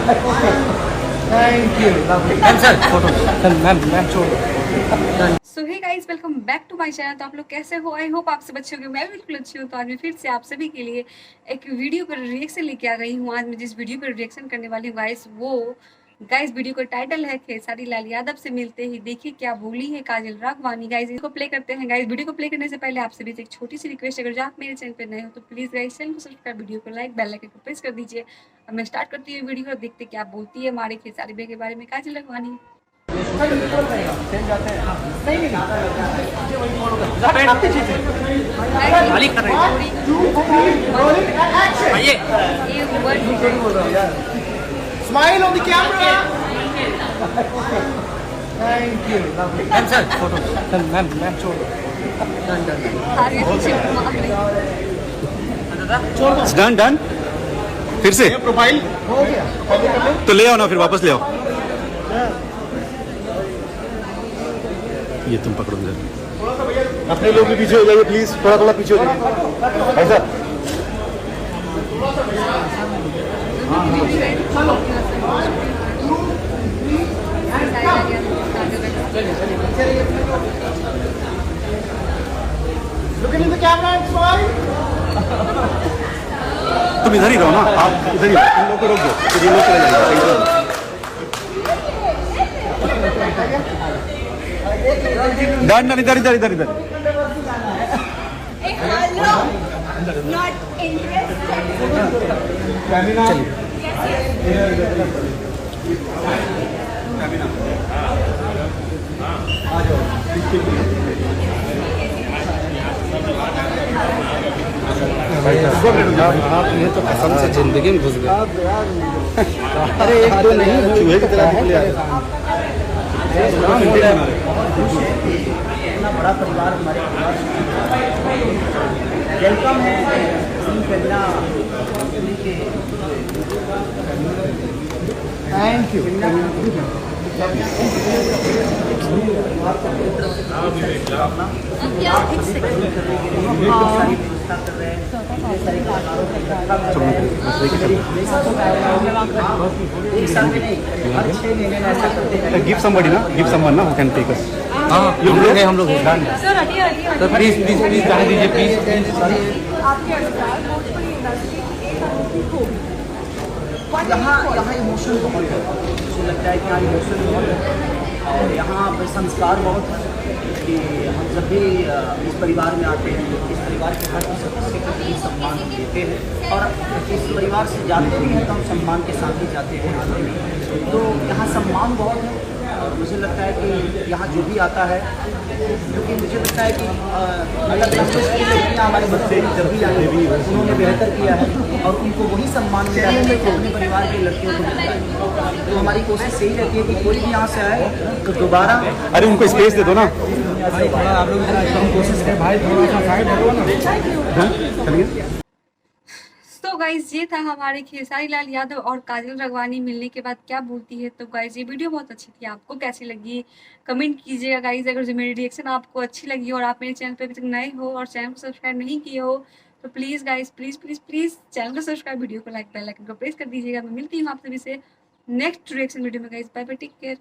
Thank you ma'am sir photo ma'am छोड़ो। So hey guys, welcome back to my channel. तो आप लोग कैसे हो? आई होप आप सब अच्छे होंगे। मैं बिल्कुल अच्छी हूँ। तो आज मैं फिर से आप सभी के लिए एक वीडियो पर रिएक्शन लेके आ गई हूँ। आज मैं जिस वीडियो पर रिएक्शन करने वाली हूँ गाइस वीडियो का टाइटल है खेसारी लाल यादव से मिलते ही। देखिए क्या बोली है काजल राघवानी। गाइस इसको प्ले करते हैं। गाइस वीडियो को प्ले करने से पहले आप सभी से एक छोटी सी रिक्वेस्ट, अगर जो आप मेरे चैनल पर नए हो तो प्लीज गाइस चैनल को सब्सक्राइब, वीडियो को लाइक, बेल आइकन को प्रेस कर दीजिए। अब मैं स्टार्ट करती हूँ वीडियो। देखते क्या बोलती है हमारे खेसारी भैया के बारे में Kajal Raghwani. Smile on the camera. Thank you ma'am sir photo ma'am छोड़ो। Done done. फिर से प्रोफाइल हो गया तो ले आओ ना, फिर वापस ले आओ। ये तुम पकड़ो इधर। अपने लोग भी पीछे हो जाइए प्लीज, थोड़ा थोड़ा पीछे हो जाइए ऐसा। Looking in the camera and smile. तुम इधर ही रहो ना, आप इधर ही रहो, इन लोग को रोक दो, फिर ये लोग चले जाएंगे। डन डन, इधर इधर इधर इधर। आप ये तो कसम से जिंदगी में घुस गए। अरे एक दो नहीं, चूहे की तरह निकले आए। इतना बड़ा परिवार हमारे वेलकम है। थैंक यू गिव समबडी ना, गिव समवन ना, हु कैन टेक अस। हाँ हम लोग सर प्लीज प्लीज प्लीज जाने दीजिए प्लीज। यहाँ इमोशन बहुत है। मुझे लगता है कि यहाँ इमोशन बहुत है और यहाँ पे संस्कार बहुत है कि हम जब भी इस परिवार में आते हैं, इस परिवार के हर सदस्य को भी सम्मान देते हैं और इस परिवार से जाते भी हैं तो हम सम्मान के साथ ही जाते हैं। तो यहाँ सम्मान बहुत है और मुझे लगता है कि यहाँ जो भी आता है, क्योंकि मुझे लगता है कि अलग अलग लड़कियाँ हमारे बच्चे जब भी आए उन्होंने बेहतर किया है और उनको वही सम्मान मिला है जो अपने परिवार की लड़कियों को मिलता है। तो हमारी कोशिश यही रहती है कि कोई भी यहाँ से आए तो दोबारा। अरे उनको स्पेस दे दो ना। आप लोग हम कोशिश करें भाई, थोड़ा सा साइड हटो ना। चलिए। तो गाइज ये था हमारे खेसारी लाल यादव और काजल राघवानी मिलने के बाद क्या बोलती है। तो गाइज ये वीडियो बहुत अच्छी थी, आपको कैसी लगी कमेंट कीजिएगा। गाइज अगर जो मेरी रिएक्शन आपको अच्छी लगी और आप मेरे चैनल पे अभी तक नए हो और चैनल को सब्सक्राइब नहीं किए हो तो please guys please please please channel को सब्सक्राइब, वीडियो को लाइक, बेल आइकन को प्रेस कर दीजिएगा। मैं मिलती हूँ आप सभी से नेक्स्ट रिएक्शन वीडियो में। Guys bye bye, take care.